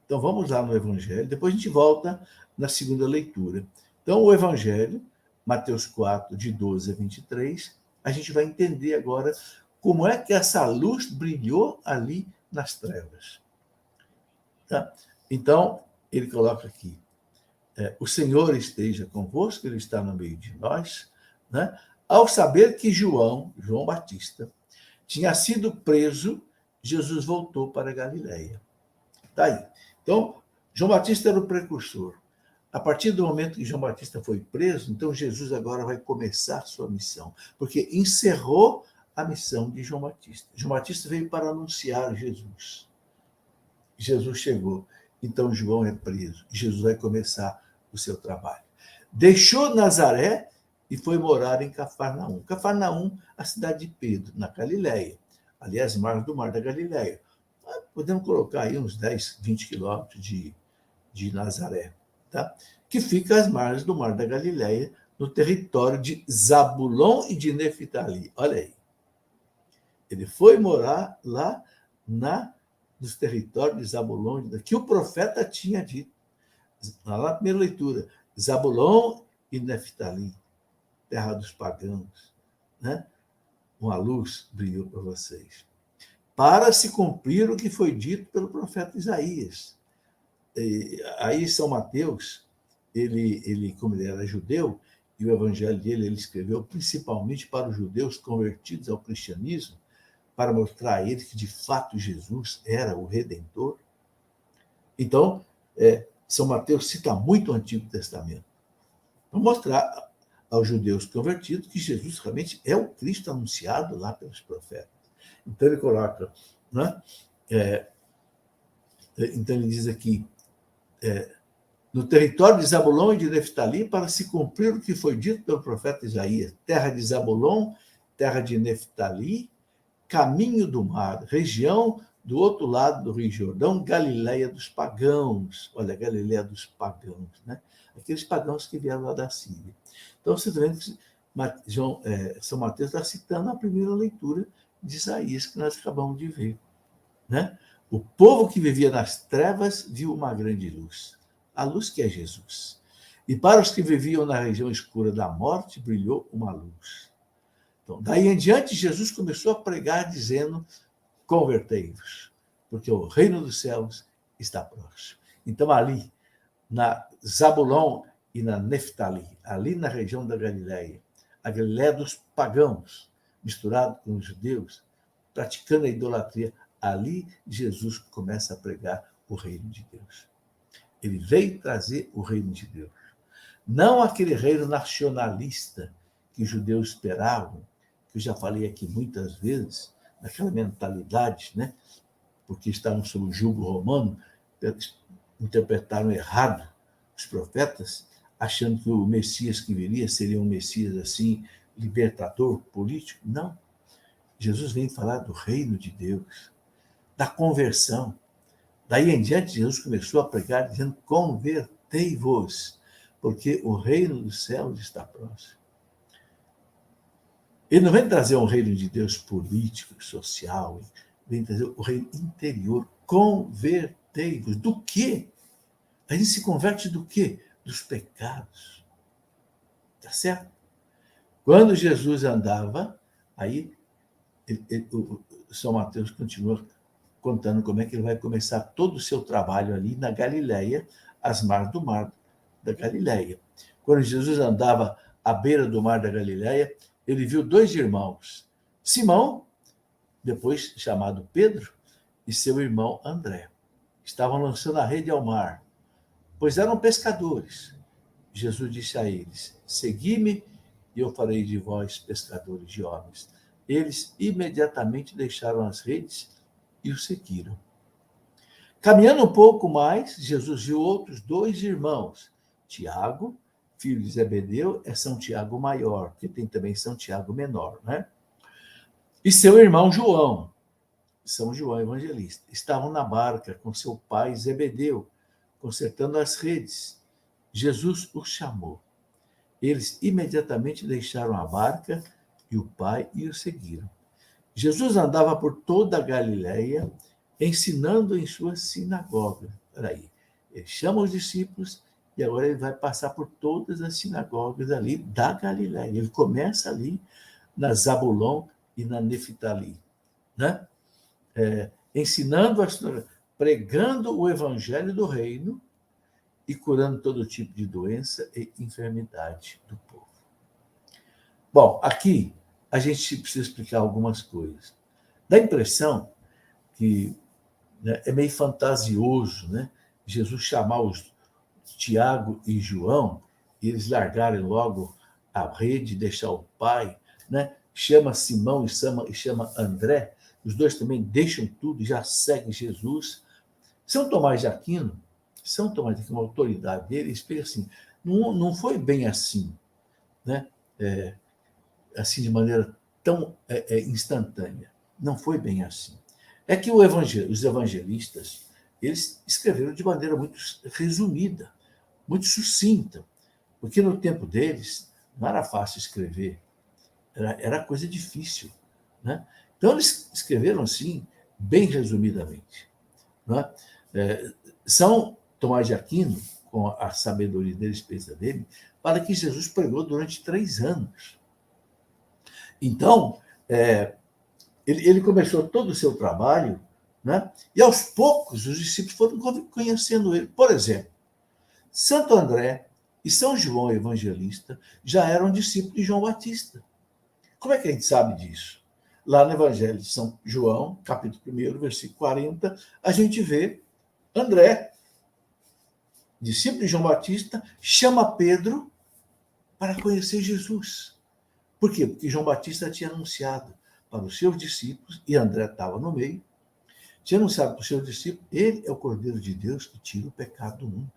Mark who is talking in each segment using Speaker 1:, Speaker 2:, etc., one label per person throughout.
Speaker 1: Então, vamos lá no Evangelho, depois a gente volta na segunda leitura. Então, o Evangelho, Mateus 4, de 12 a 23, a gente vai entender agora como é que essa luz brilhou ali nas trevas. Tá? Então, ele coloca aqui, o Senhor esteja convosco, ele está no meio de nós, né? Ao saber que João Batista, tinha sido preso, Jesus voltou para a Galileia. Está aí. Então, João Batista era o precursor. A partir do momento que João Batista foi preso, então Jesus agora vai começar a sua missão, porque encerrou a missão de João Batista. João Batista veio para anunciar Jesus. Jesus chegou, então João é preso. Jesus vai começar o seu trabalho. Deixou Nazaré e foi morar em Cafarnaum. Cafarnaum, a cidade de Pedro, na Galileia. Aliás, margem do Mar da Galileia. Podemos colocar aí uns 10, 20 quilômetros de Nazaré, tá? Que fica às margens do Mar da Galileia, no território de Zabulon e de Neftali. Olha aí. Ele foi morar lá nos territórios de Zabulon, que o profeta tinha dito. Lá na primeira leitura, Zabulon e Neftali, terra dos pagãos, né? Uma luz brilhou para vocês. Para se cumprir o que foi dito pelo profeta Isaías. E aí São Mateus, ele, como ele era judeu, e o evangelho dele ele escreveu principalmente para os judeus convertidos ao cristianismo, para mostrar a eles que de fato Jesus era o Redentor. Então, São Mateus cita muito o Antigo Testamento, para mostrar aos judeus convertidos que Jesus realmente é o Cristo anunciado lá pelos profetas. Então ele coloca, né? Então ele diz aqui, no território de Zabulon e de Neftali, para se cumprir o que foi dito pelo profeta Isaías, terra de Zabulon, terra de Neftali, caminho do mar, região do outro lado do Rio Jordão, Galileia dos pagãos. Olha, Galileia dos pagãos, né? Aqueles pagãos que vieram lá da Síria. Então, você está vendo que São Mateus está citando a primeira leitura de Isaías, que nós acabamos de ver, né? O povo que vivia nas trevas viu uma grande luz, a luz que é Jesus. E para os que viviam na região escura da morte, brilhou uma luz. Então, daí em diante, Jesus começou a pregar dizendo, convertei-vos, porque o reino dos céus está próximo. Então, ali, na Zabulon e na Neftali, ali na região da Galileia, a Galileia dos pagãos, misturado com os judeus, praticando a idolatria, ali Jesus começa a pregar o reino de Deus. Ele veio trazer o reino de Deus. Não aquele reino nacionalista que os judeus esperavam, que eu já falei aqui muitas vezes, naquela mentalidade, né? Porque estavam sob o jugo romano, interpretaram errado os profetas, achando que o Messias que viria seria um Messias assim, libertador, político. Não. Jesus vem falar do reino de Deus, da conversão. Daí em diante, Jesus começou a pregar dizendo, convertei-vos, porque o reino dos céus está próximo. Ele não vem trazer um reino de Deus político, social, vem trazer o reino interior. Convertei-vos. Do quê? A gente se converte do quê? Dos pecados. Tá certo? Quando Jesus andava, aí o São Mateus continua contando como é que ele vai começar todo o seu trabalho ali na Galileia, às margens do mar da Galileia. Quando Jesus andava à beira do mar da Galileia, ele viu dois irmãos, Simão, depois chamado Pedro, e seu irmão André. Estavam lançando a rede ao mar, pois eram pescadores. Jesus disse a eles, segui-me e eu farei de vós pescadores de homens. Eles imediatamente deixaram as redes e o seguiram. Caminhando um pouco mais, Jesus viu outros dois irmãos, Tiago, filho de Zebedeu, é São Tiago maior, que tem também São Tiago menor, né? E seu irmão João, São João Evangelista, estavam na barca com seu pai Zebedeu, consertando as redes. Jesus os chamou. Eles imediatamente deixaram a barca e o pai e o seguiram. Jesus andava por toda a Galileia, ensinando em suas sinagogas. Peraí, ele chama os discípulos e agora ele vai passar por todas as sinagogas ali da Galiléia. Ele começa ali na Zabulon e na Neftali, né? Ensinando, pregando o evangelho do reino e curando todo tipo de doença e enfermidade do povo. Bom, aqui a gente precisa explicar algumas coisas. Dá a impressão que, né, é meio fantasioso, né, Jesus chamar os Tiago e João e eles largarem logo a rede, deixar o pai, né? Chama Simão e chama André, os dois também deixam tudo e já seguem Jesus. São Tomás de Aquino, uma autoridade dele, explica assim, não foi bem assim, né? Assim, de maneira tão instantânea. Não foi bem assim. É que os evangelistas, eles escreveram de maneira muito resumida, muito sucinta, porque no tempo deles não era fácil escrever, era coisa difícil, né? Então, eles escreveram assim, bem resumidamente, né? São Tomás de Aquino, com a sabedoria dele, a experiência dele, fala que Jesus pregou durante 3 anos. Então, ele começou todo o seu trabalho, né? E aos poucos os discípulos foram conhecendo ele. Por exemplo, Santo André e São João Evangelista já eram discípulos de João Batista. Como é que a gente sabe disso? Lá no Evangelho de São João, capítulo 1, versículo 40, a gente vê André, discípulo de João Batista, chama Pedro para conhecer Jesus. Por quê? Porque João Batista tinha anunciado para os seus discípulos, e André estava no meio, tinha anunciado para os seus discípulos, ele é o Cordeiro de Deus que tira o pecado do mundo.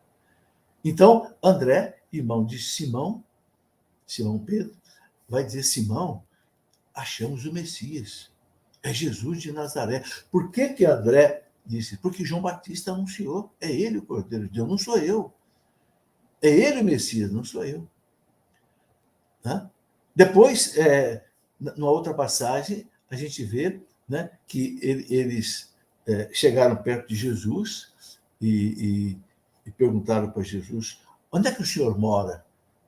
Speaker 1: Então, André, irmão de Simão Pedro, vai dizer, Simão, achamos o Messias, é Jesus de Nazaré. Por que André disse? Porque João Batista anunciou, é ele o Cordeiro de Deus, não sou eu. É ele o Messias, não sou eu. Né? Depois, numa outra passagem, a gente vê, né, que eles chegaram perto de Jesus e perguntaram para Jesus, onde é que o senhor mora?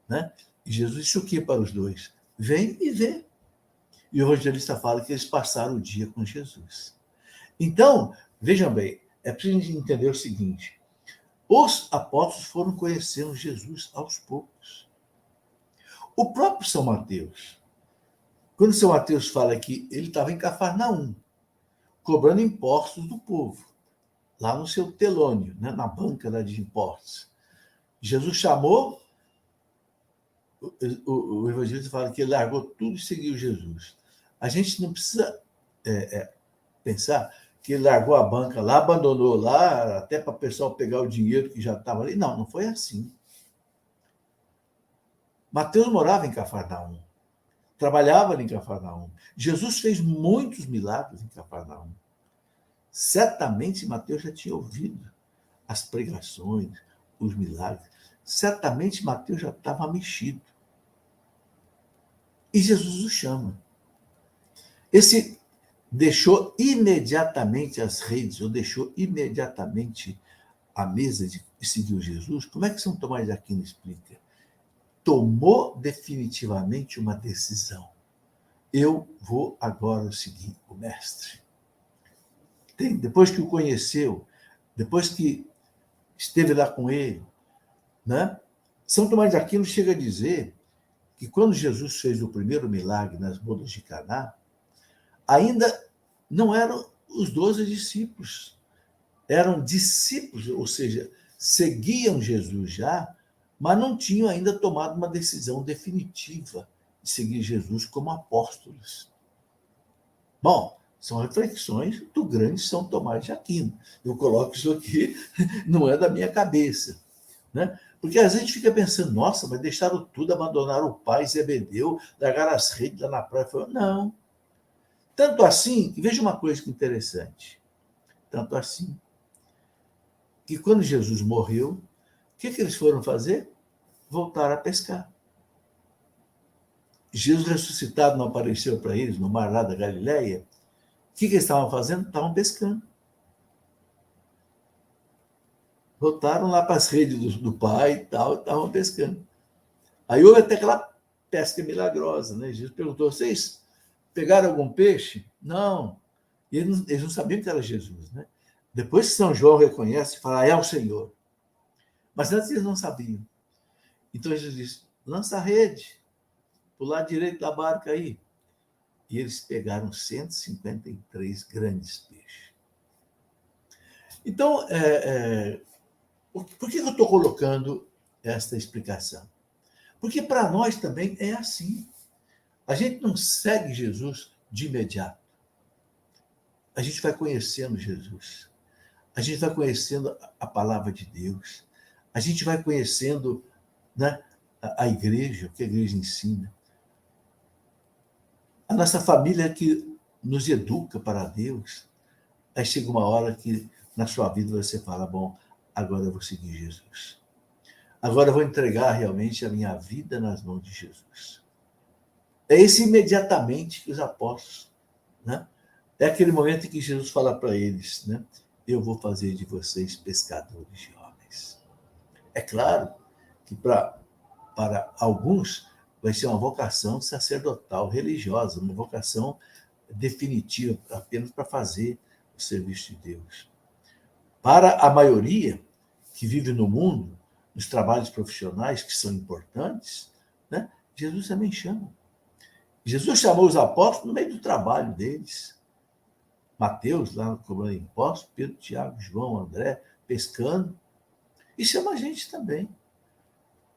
Speaker 1: Né? E Jesus disse o que para os dois? Vem e vê. E o evangelista fala que eles passaram o dia com Jesus. Então, vejam bem, é preciso entender o seguinte, os apóstolos foram conhecendo Jesus aos poucos. O próprio São Mateus, quando São Mateus fala que ele estava em Cafarnaum, cobrando impostos do povo, lá no seu telônio, né, na banca lá de impostos. Jesus chamou, o evangelista fala que ele largou tudo e seguiu Jesus. A gente não precisa pensar que ele largou a banca lá, abandonou lá, até para o pessoal pegar o dinheiro que já estava ali. Não foi assim. Mateus morava em Cafarnaum, trabalhava em Cafarnaum. Jesus fez muitos milagres em Cafarnaum. Certamente Mateus já tinha ouvido as pregações, os milagres. Certamente Mateus já estava mexido. E Jesus o chama. Esse deixou imediatamente as redes, ou deixou imediatamente a mesa de seguir Jesus. Como é que São Tomás de Aquino explica? Tomou definitivamente uma decisão. Eu vou agora seguir o mestre. Depois que o conheceu, depois que esteve lá com ele, né? São Tomás de Aquino chega a dizer que quando Jesus fez o primeiro milagre nas bodas de Caná, ainda não eram os 12 discípulos, eram discípulos, ou seja, seguiam Jesus já, mas não tinham ainda tomado uma decisão definitiva de seguir Jesus como apóstolos. Bom, são reflexões do grande São Tomás de Aquino. Eu coloco isso aqui, não é da minha cabeça, né? Porque às vezes a gente fica pensando, nossa, mas deixaram tudo, abandonaram o pai, Zebedeu, largaram as redes lá na praia. Não. Tanto assim, veja uma coisa interessante. Tanto assim, que quando Jesus morreu, o que eles foram fazer? Voltar a pescar. Jesus ressuscitado não apareceu para eles no mar lá da Galileia. O que eles estavam fazendo? Estavam pescando. Voltaram lá para as redes do pai e tal, estavam pescando. Aí houve até aquela pesca milagrosa, né? Jesus perguntou: vocês pegaram algum peixe? Não. E eles não sabiam que era Jesus, né? Depois que São João reconhece, fala: é o Senhor. Mas antes eles não sabiam. Então Jesus disse: lança a rede para o lado direito da barca aí. E eles pegaram 153 grandes peixes. Então, por que eu estou colocando esta explicação? Porque para nós também é assim. A gente não segue Jesus de imediato. A gente vai conhecendo Jesus. A gente vai conhecendo a palavra de Deus. A gente vai conhecendo, né, a igreja, o que a igreja ensina. A nossa família que nos educa para Deus. Aí chega uma hora que na sua vida você fala: bom, agora eu vou seguir Jesus. Agora eu vou entregar realmente a minha vida nas mãos de Jesus. É esse imediatamente que os apóstolos, né? É aquele momento em que Jesus fala para eles, né? Eu vou fazer de vocês pescadores de homens. É claro que para alguns vai ser uma vocação sacerdotal, religiosa, uma vocação definitiva, apenas para fazer o serviço de Deus. Para a maioria que vive no mundo, nos trabalhos profissionais que são importantes, né? Jesus também chama. Jesus chamou os apóstolos no meio do trabalho deles. Mateus, lá cobrando impostos, Pedro, Tiago, João, André, pescando. E chama a gente também.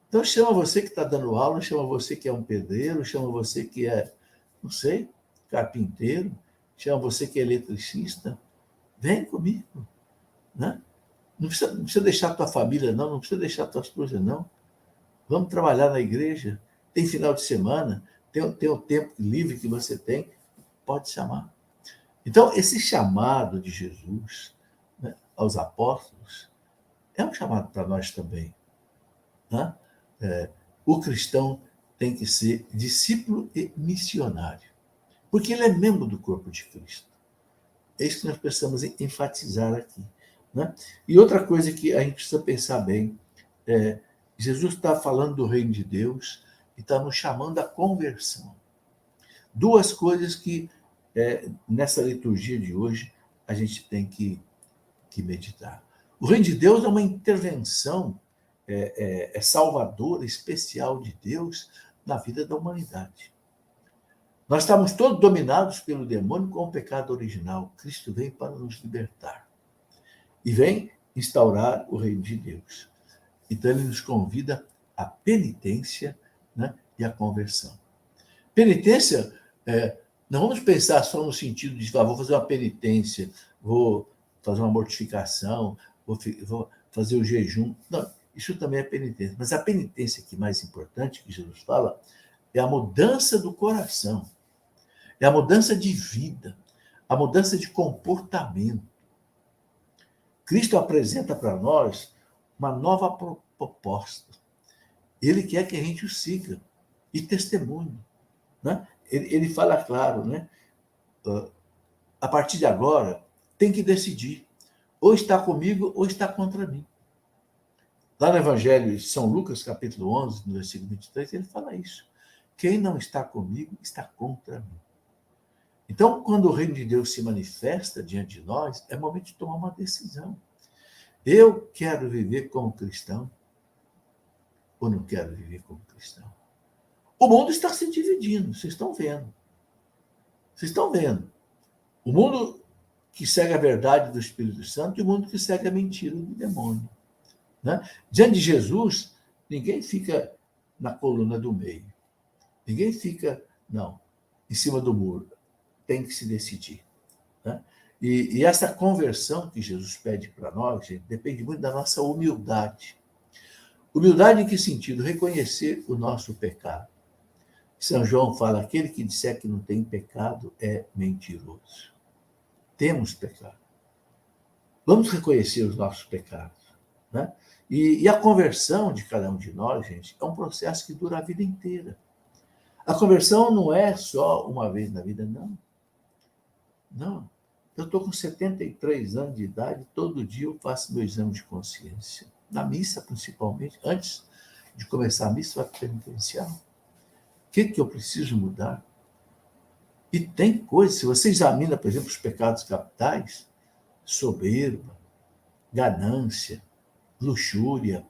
Speaker 1: Então chama você que está dando aula, chama você que é um pedreiro, chama você que é, não sei, carpinteiro, chama você que é eletricista. Vem comigo, né? Não precisa deixar a tua família, não precisa deixar a tua esposa, não. Vamos trabalhar na igreja. Tem final de semana, tem o tempo livre que você tem, pode chamar. Então, esse chamado de Jesus, né, aos apóstolos é um chamado para nós também. Né? O cristão tem que ser discípulo e missionário, porque ele é membro do corpo de Cristo. É isso que nós precisamos enfatizar aqui. Né? E outra coisa que a gente precisa pensar bem, Jesus está falando do reino de Deus e está nos chamando à conversão. Duas coisas que, nessa liturgia de hoje, a gente tem que meditar. O reino de Deus é uma intervenção salvadora, especial de Deus na vida da humanidade. Nós estamos todos dominados pelo demônio com o pecado original. Cristo veio para nos libertar. E vem instaurar o reino de Deus. Então, ele nos convida à penitência, né, e à conversão. Penitência, não vamos pensar só no sentido de vou fazer uma penitência, vou fazer uma mortificação, vou fazer o jejum. Não, isso também é penitência. Mas a penitência que mais importante, que Jesus fala, é a mudança do coração, é a mudança de vida, a mudança de comportamento. Cristo apresenta para nós uma nova proposta. Ele quer que a gente o siga e testemunhe. Né? Ele fala claro, né? A partir de agora, tem que decidir. Ou está comigo ou está contra mim. Lá no Evangelho de São Lucas, capítulo 11, no versículo 23, ele fala isso. Quem não está comigo está contra mim. Então, quando o reino de Deus se manifesta diante de nós, é momento de tomar uma decisão. Eu quero viver como cristão ou não quero viver como cristão? O mundo está se dividindo, vocês estão vendo. Vocês estão vendo. O mundo que segue a verdade do Espírito Santo e o mundo que segue a mentira do demônio. Né? Diante de Jesus, ninguém fica na coluna do meio. Ninguém fica, não, em cima do muro. Tem que se decidir. Né? E essa conversão que Jesus pede para nós, gente, depende muito da nossa humildade. Humildade em que sentido? Reconhecer o nosso pecado. São João fala, aquele que disser que não tem pecado é mentiroso. Temos pecado. Vamos reconhecer os nossos pecados. Né? E a conversão de cada um de nós, gente, é um processo que dura a vida inteira. A conversão não é só uma vez na vida, não. Não. Eu estou com 73 anos de idade, todo dia eu faço meu exame de consciência. Na missa, principalmente, antes de começar a missa penitencial. O que eu preciso mudar? E tem coisas, se você examina, por exemplo, os pecados capitais, soberba, ganância, luxúria,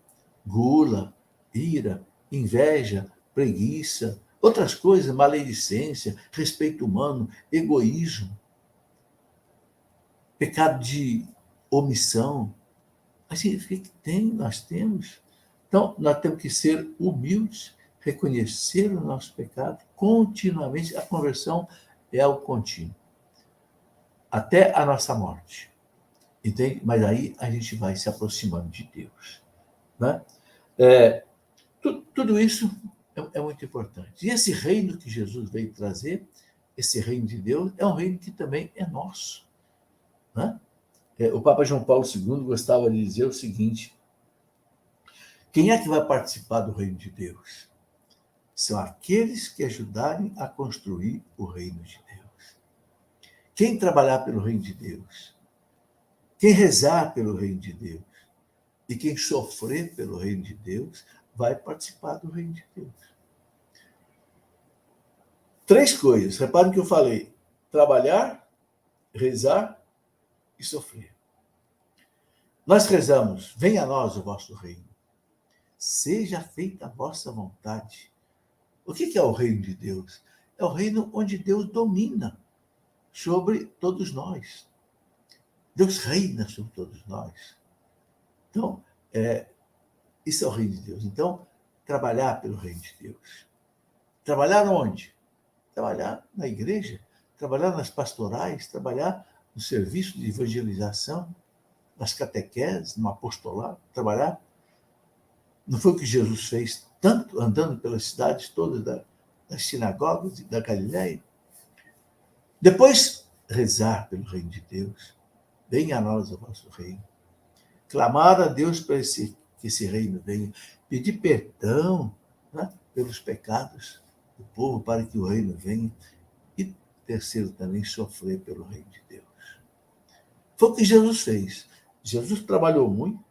Speaker 1: gula, ira, inveja, preguiça, outras coisas, maledicência, respeito humano, egoísmo, pecado de omissão. Assim, o que tem? Nós temos. Então, nós temos que ser humildes, reconhecer o nosso pecado continuamente. A conversão é o contínuo, até a nossa morte. Entende? Mas aí a gente vai se aproximando de Deus. Né? Tudo isso é muito importante. E esse reino que Jesus veio trazer, esse reino de Deus, é um reino que também é nosso. Né? O Papa João Paulo II gostava de dizer o seguinte: quem é que vai participar do reino de Deus? São aqueles que ajudarem a construir o reino de Deus. Quem trabalhar pelo reino de Deus, quem rezar pelo reino de Deus e quem sofrer pelo reino de Deus, vai participar do reino de Deus. 3 coisas. Reparem que eu falei: trabalhar, rezar e sofrer. Nós rezamos: venha a nós o vosso reino. Seja feita a vossa vontade. O que é o reino de Deus? É o reino onde Deus domina sobre todos nós. Deus reina sobre todos nós. Então, isso é o reino de Deus. Então, trabalhar pelo reino de Deus. Trabalhar onde? Trabalhar na igreja, trabalhar nas pastorais, trabalhar no serviço de evangelização, nas catequeses, no apostolado, trabalhar. Não foi o que Jesus fez, tanto andando pelas cidades todas das sinagogas da Galileia? Depois, rezar pelo reino de Deus. Venha a nós o vosso reino. Clamar a Deus para que esse reino venha. Pedir perdão, né, pelos pecados do povo para que o reino venha. E terceiro também, sofrer pelo reino de Deus. Foi o que Jesus fez. Jesus trabalhou muito,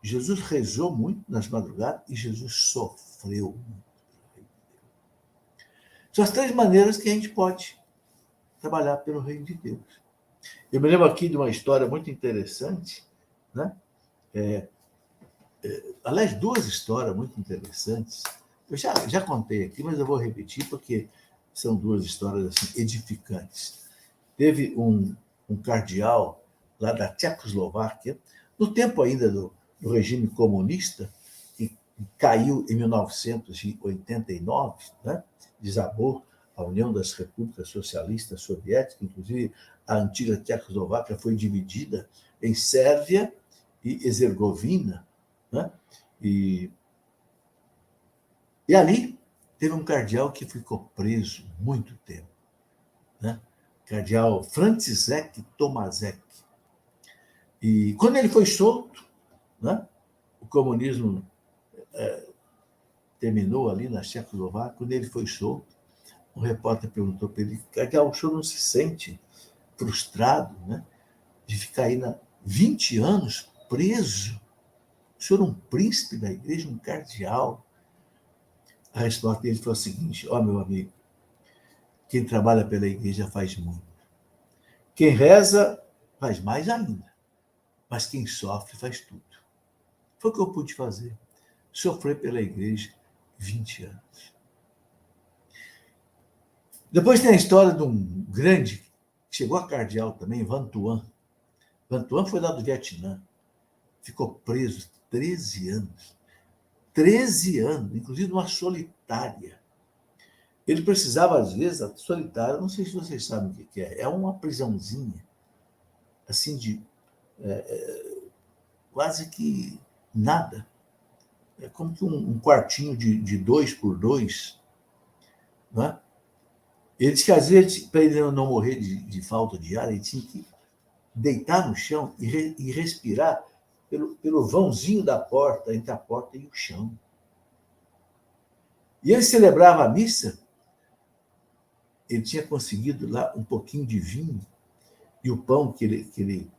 Speaker 1: Jesus rezou muito nas madrugadas e Jesus sofreu muito. São as 3 maneiras que a gente pode trabalhar pelo reino de Deus. Eu me lembro aqui de uma história muito interessante, né? Aliás, 2 histórias muito interessantes. Eu já contei aqui, mas eu vou repetir porque são 2 histórias assim, edificantes. Teve um cardeal lá da Tchecoslováquia, no tempo ainda do regime comunista, que caiu em 1989, né? Desabou a União das Repúblicas Socialistas Soviéticas, inclusive a antiga Tchecoslováquia foi dividida em Sérvia e Herzegovina, né? E ali teve um cardeal que ficou preso muito tempo, né? Cardeal František Tomášek. E quando ele foi solto, né? O comunismo terminou ali na Tchecoslováquia. Quando ele foi solto, um repórter perguntou para ele: cardeal, o senhor não se sente frustrado, né, de ficar aí 20 anos preso? O senhor é um príncipe da igreja, um cardeal. A resposta dele foi a seguinte: meu amigo, quem trabalha pela igreja faz muito. Quem reza faz mais ainda. Mas quem sofre faz tudo. Foi o que eu pude fazer. Sofrer pela igreja 20 anos. Depois tem a história de um grande, que chegou a cardeal também, Van Thuan. Van Thuan foi lá do Vietnã. Ficou preso 13 anos. 13 anos, inclusive numa solitária. Ele precisava, às vezes, a solitária, não sei se vocês sabem o que é uma prisãozinha, assim, de quase que nada. É como que um quartinho de 2 por 2, não é? Ele disse que, às vezes, para ele não morrer de falta de ar, ele tinha que deitar no chão e respirar pelo vãozinho da porta, entre a porta e o chão. E ele celebrava a missa, ele tinha conseguido lá um pouquinho de vinho, E o pão que ele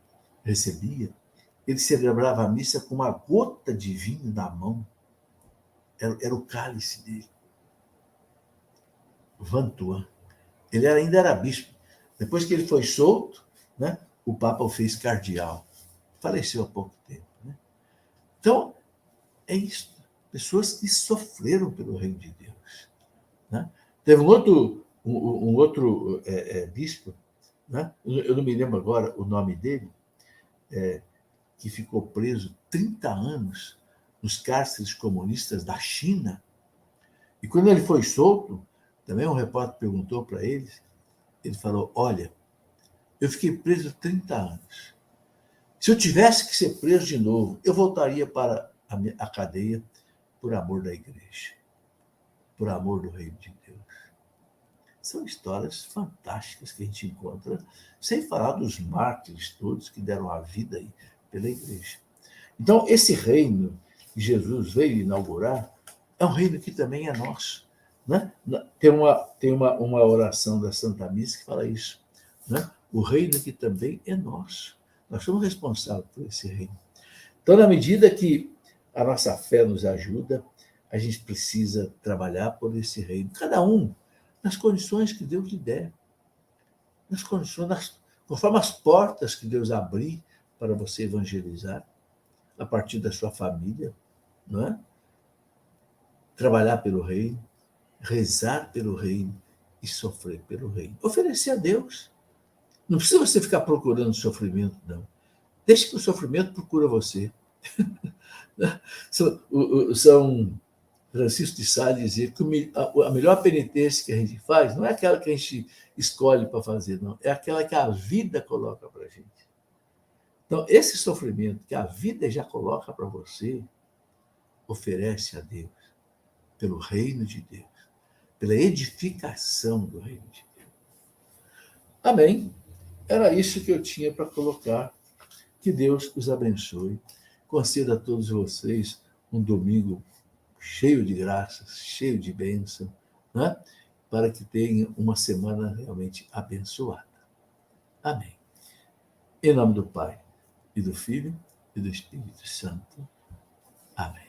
Speaker 1: recebia, ele celebrava a missa com uma gota de vinho na mão. Era o cálice dele. Vantuan. Ele ainda era bispo. Depois que ele foi solto, né, o Papa o fez cardeal. Faleceu há pouco tempo. Né? Então, é isso. Pessoas que sofreram pelo reino de Deus. Né? Teve um outro bispo, né? Eu não me lembro agora o nome dele, que ficou preso 30 anos nos cárceres comunistas da China. E quando ele foi solto, também um repórter perguntou para ele, ele falou, olha, eu fiquei preso 30 anos. Se eu tivesse que ser preso de novo, eu voltaria para a cadeia por amor da igreja, por amor do reino de Deus. São histórias fantásticas que a gente encontra, sem falar dos mártires todos que deram a vida aí pela igreja. Então, esse reino que Jesus veio inaugurar é um reino que também é nosso. Né? Tem uma oração da Santa Missa que fala isso. Né? O reino que também é nosso. Nós somos responsáveis por esse reino. Então, na medida que a nossa fé nos ajuda, a gente precisa trabalhar por esse reino. Cada um nas condições que Deus lhe der. Nas condições, conforme as portas que Deus abrir para você evangelizar, a partir da sua família, não é? Trabalhar pelo reino, rezar pelo reino e sofrer pelo reino. Oferecer a Deus. Não precisa você ficar procurando sofrimento, não. Deixe que o sofrimento procura você. São Francisco de Sales dizia que a melhor penitência que a gente faz não é aquela que a gente escolhe para fazer, não. É aquela que a vida coloca para a gente. Então, esse sofrimento que a vida já coloca para você, oferece a Deus, pelo reino de Deus, pela edificação do reino de Deus. Amém? Era isso que eu tinha para colocar. Que Deus os abençoe. Conceda a todos vocês um domingo cheio de graças, cheio de bênção, né? Para que tenham uma semana realmente abençoada. Amém. Em nome do Pai, e do Filho, e do Espírito Santo. Amém.